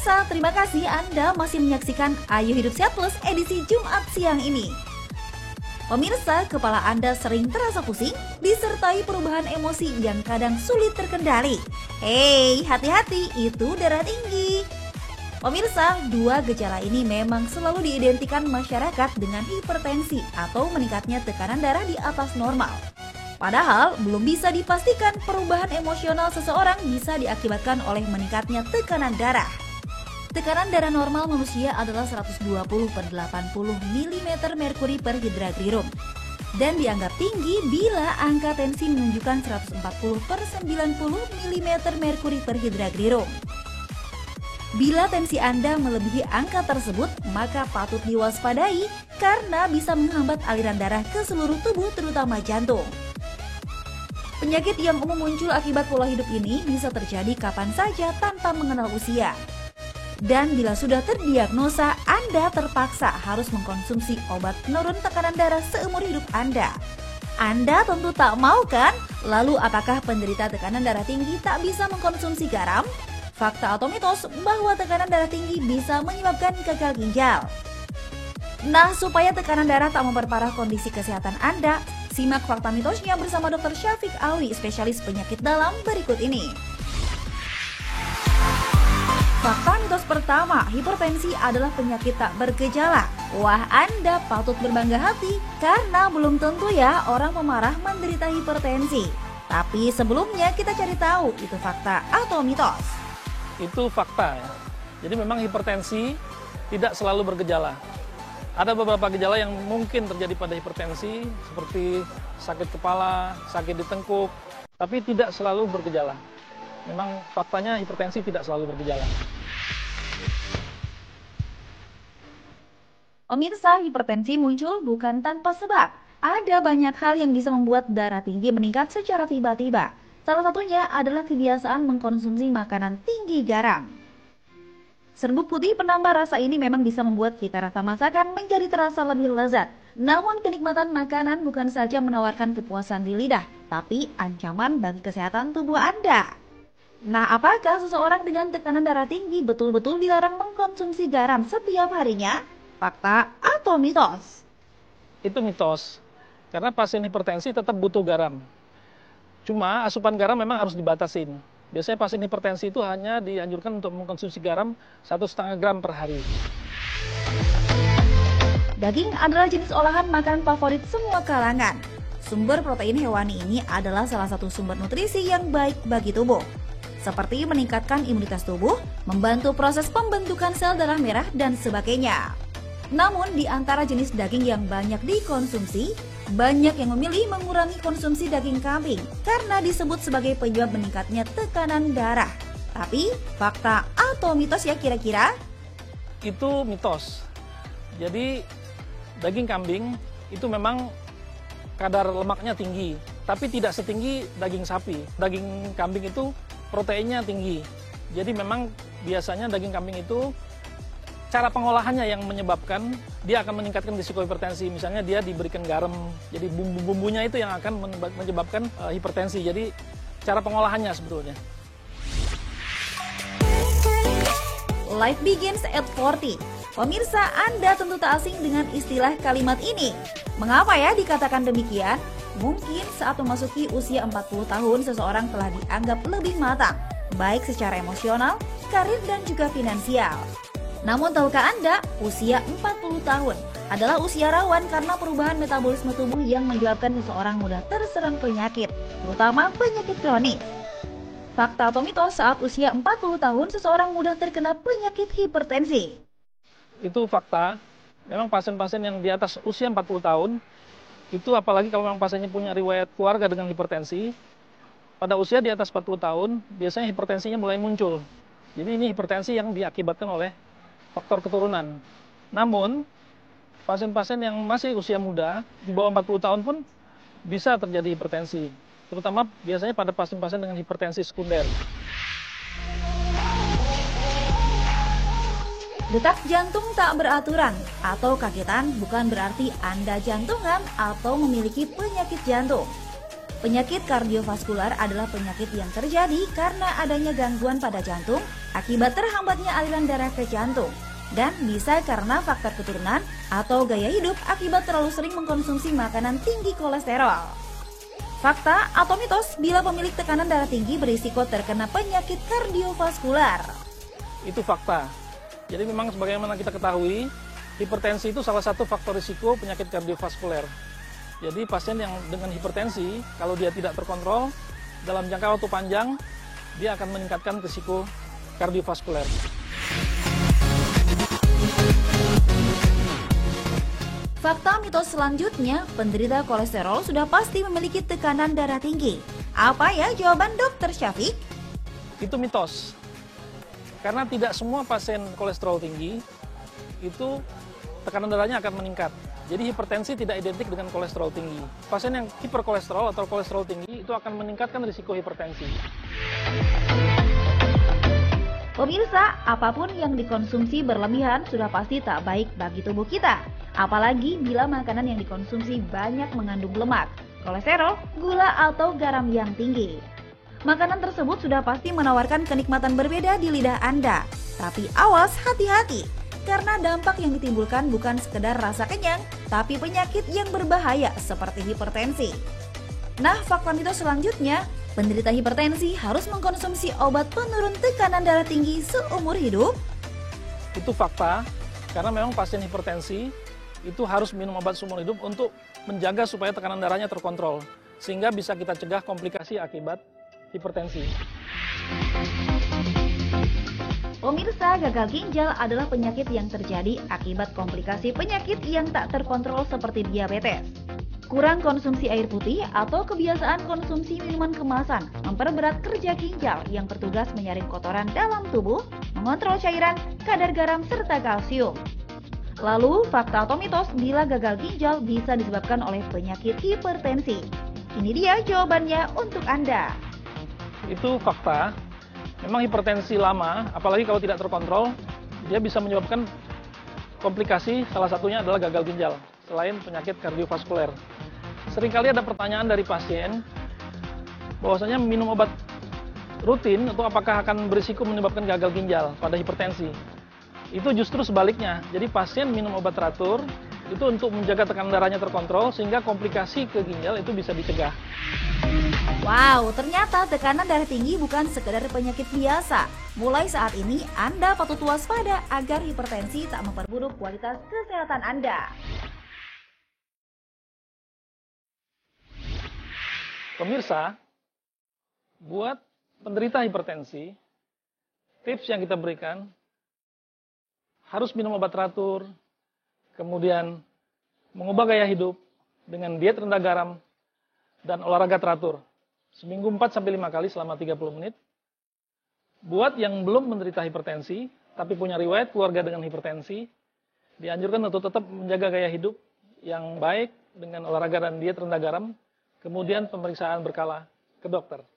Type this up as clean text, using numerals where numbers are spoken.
Pemirsa, terima kasih Anda masih menyaksikan Ayo Hidup Sehat Plus edisi Jumat siang ini. Pemirsa, kepala Anda sering terasa pusing, disertai perubahan emosi yang kadang sulit terkendali. Hei, hati-hati, itu darah tinggi. Pemirsa, dua gejala ini memang selalu diidentikan masyarakat dengan hipertensi atau meningkatnya tekanan darah di atas normal. Padahal, belum bisa dipastikan perubahan emosional seseorang bisa diakibatkan oleh meningkatnya tekanan darah. Tekanan darah normal manusia adalah 120/80 mm merkuri per hidragrirum dan dianggap tinggi bila angka tensi menunjukkan 140/90 mm merkuri per hidragrirum. Bila tensi Anda melebihi angka tersebut, maka patut diwaspadai karena bisa menghambat aliran darah ke seluruh tubuh terutama jantung. Penyakit yang umum muncul akibat pola hidup ini bisa terjadi kapan saja tanpa mengenal usia. Dan bila sudah terdiagnosa, Anda terpaksa harus mengkonsumsi obat penurun tekanan darah seumur hidup Anda. Anda tentu tak mau kan? Lalu apakah penderita tekanan darah tinggi tak bisa mengkonsumsi garam? Fakta atau mitos bahwa tekanan darah tinggi bisa menyebabkan gagal ginjal? Nah, supaya tekanan darah tak memperparah kondisi kesehatan Anda, simak fakta mitosnya bersama Dr. Syafiq Alwi, spesialis penyakit dalam berikut ini. Fakta mitos pertama, hipertensi adalah penyakit tak bergejala. Wah, Anda patut berbangga hati karena belum tentu ya orang pemarah menderita hipertensi. Tapi sebelumnya kita cari tahu itu fakta atau mitos. Itu fakta ya. Jadi memang hipertensi tidak selalu bergejala. Ada beberapa gejala yang mungkin terjadi pada hipertensi seperti sakit kepala, sakit di tengkuk, tapi tidak selalu bergejala. Memang faktanya hipertensi tidak selalu bergejala. Pemirsa, hipertensi muncul bukan tanpa sebab. Ada banyak hal yang bisa membuat darah tinggi meningkat secara tiba-tiba. Salah satunya adalah kebiasaan mengkonsumsi makanan tinggi garam. Serbuk putih penambah rasa ini memang bisa membuat cita rasa masakan menjadi terasa lebih lezat. Namun kenikmatan makanan bukan saja menawarkan kepuasan di lidah, tapi ancaman bagi kesehatan tubuh Anda. Nah, apakah seseorang dengan tekanan darah tinggi betul-betul dilarang mengkonsumsi garam setiap harinya? Fakta atau mitos? Itu mitos, karena pasien hipertensi tetap butuh garam. Cuma asupan garam memang harus dibatasin. Biasanya pasien hipertensi itu hanya dianjurkan untuk mengkonsumsi garam 1,5 gram per hari. Daging adalah jenis olahan makanan favorit semua kalangan. Sumber protein hewani ini adalah salah satu sumber nutrisi yang baik bagi tubuh. Seperti meningkatkan imunitas tubuh, membantu proses pembentukan sel darah merah, dan sebagainya. Namun di antara jenis daging yang banyak dikonsumsi, banyak yang memilih mengurangi konsumsi daging kambing karena disebut sebagai penyebab meningkatnya tekanan darah. Tapi fakta atau mitos ya kira-kira? Itu mitos. Jadi daging kambing itu memang kadar lemaknya tinggi, tapi tidak setinggi daging sapi. Daging kambing itu proteinnya tinggi. Jadi memang biasanya daging kambing itu cara pengolahannya yang menyebabkan dia akan meningkatkan risiko hipertensi. Misalnya dia diberikan garam, jadi bumbu-bumbunya itu yang akan menyebabkan hipertensi. Jadi cara pengolahannya sebetulnya. Life begins at 40. Pemirsa, Anda tentu tak asing dengan istilah kalimat ini. Mengapa ya dikatakan demikian? Mungkin saat memasuki usia 40 tahun seseorang telah dianggap lebih matang, baik secara emosional, karir, dan juga finansial. Namun tahukah Anda, usia 40 tahun adalah usia rawan karena perubahan metabolisme tubuh yang menyebabkan seseorang mudah terserang penyakit, terutama penyakit kronis. Fakta atau mitos, saat usia 40 tahun seseorang mudah terkena penyakit hipertensi? Itu fakta. Memang pasien-pasien yang di atas usia 40 tahun, itu apalagi kalau memang pasiennya punya riwayat keluarga dengan hipertensi, pada usia di atas 40 tahun, biasanya hipertensinya mulai muncul. Jadi ini hipertensi yang diakibatkan oleh faktor keturunan. Namun, pasien-pasien yang masih usia muda, di bawah 40 tahun pun bisa terjadi hipertensi. Terutama biasanya pada pasien-pasien dengan hipertensi sekunder. Detak jantung tak beraturan atau kagetan bukan berarti Anda jantungan atau memiliki penyakit jantung. Penyakit kardiovaskular adalah penyakit yang terjadi karena adanya gangguan pada jantung akibat terhambatnya aliran darah ke jantung, dan bisa karena faktor keturunan atau gaya hidup akibat terlalu sering mengkonsumsi makanan tinggi kolesterol. Fakta atau mitos bila pemilik tekanan darah tinggi berisiko terkena penyakit kardiovaskular? Itu fakta. Jadi memang sebagaimana kita ketahui, hipertensi itu salah satu faktor risiko penyakit kardiovaskuler. Jadi pasien yang dengan hipertensi, kalau dia tidak terkontrol, dalam jangka waktu panjang, dia akan meningkatkan risiko kardiovaskuler. Fakta mitos selanjutnya, penderita kolesterol sudah pasti memiliki tekanan darah tinggi. Apa ya jawaban Dr. Syafiq? Itu mitos. Karena tidak semua pasien kolesterol tinggi, itu tekanan darahnya akan meningkat. Jadi hipertensi tidak identik dengan kolesterol tinggi. Pasien yang hiperkolesterol atau kolesterol tinggi itu akan meningkatkan risiko hipertensi. Pemirsa, apapun yang dikonsumsi berlebihan sudah pasti tak baik bagi tubuh kita. Apalagi bila makanan yang dikonsumsi banyak mengandung lemak, kolesterol, gula atau garam yang tinggi. Makanan tersebut sudah pasti menawarkan kenikmatan berbeda di lidah Anda. Tapi awas, hati-hati, karena dampak yang ditimbulkan bukan sekedar rasa kenyang, tapi penyakit yang berbahaya seperti hipertensi. Nah, fakta mitos selanjutnya, penderita hipertensi harus mengkonsumsi obat penurun tekanan darah tinggi seumur hidup? Itu fakta, karena memang pasien hipertensi itu harus minum obat seumur hidup untuk menjaga supaya tekanan darahnya terkontrol, sehingga bisa kita cegah komplikasi akibat hipertensi. Pemirsa, gagal ginjal adalah penyakit yang terjadi akibat komplikasi penyakit yang tak terkontrol seperti diabetes. Kurang konsumsi air putih atau kebiasaan konsumsi minuman kemasan memperberat kerja ginjal yang bertugas menyaring kotoran dalam tubuh, mengontrol cairan, kadar garam, serta kalsium. Lalu, fakta atau mitos bila gagal ginjal bisa disebabkan oleh penyakit hipertensi? Ini dia jawabannya untuk Anda. Itu fakta. Memang hipertensi lama, apalagi kalau tidak terkontrol, dia bisa menyebabkan komplikasi, salah satunya adalah gagal ginjal, selain penyakit kardiovaskuler. Seringkali ada pertanyaan dari pasien, bahwasanya minum obat rutin itu apakah akan berisiko menyebabkan gagal ginjal pada hipertensi. Itu justru sebaliknya, jadi pasien minum obat teratur, itu untuk menjaga tekanan darahnya terkontrol, sehingga komplikasi ke ginjal itu bisa dicegah. Wow, ternyata tekanan darah tinggi bukan sekedar penyakit biasa. Mulai saat ini, Anda patut waspada agar hipertensi tak memperburuk kualitas kesehatan Anda. Pemirsa, buat penderita hipertensi, tips yang kita berikan, harus minum obat teratur, kemudian mengubah gaya hidup dengan diet rendah garam, dan olahraga teratur. Seminggu 4-5 kali selama 30 menit. Buat yang belum menderita hipertensi, tapi punya riwayat keluarga dengan hipertensi, dianjurkan untuk tetap menjaga gaya hidup yang baik dengan olahraga dan diet rendah garam, kemudian pemeriksaan berkala ke dokter.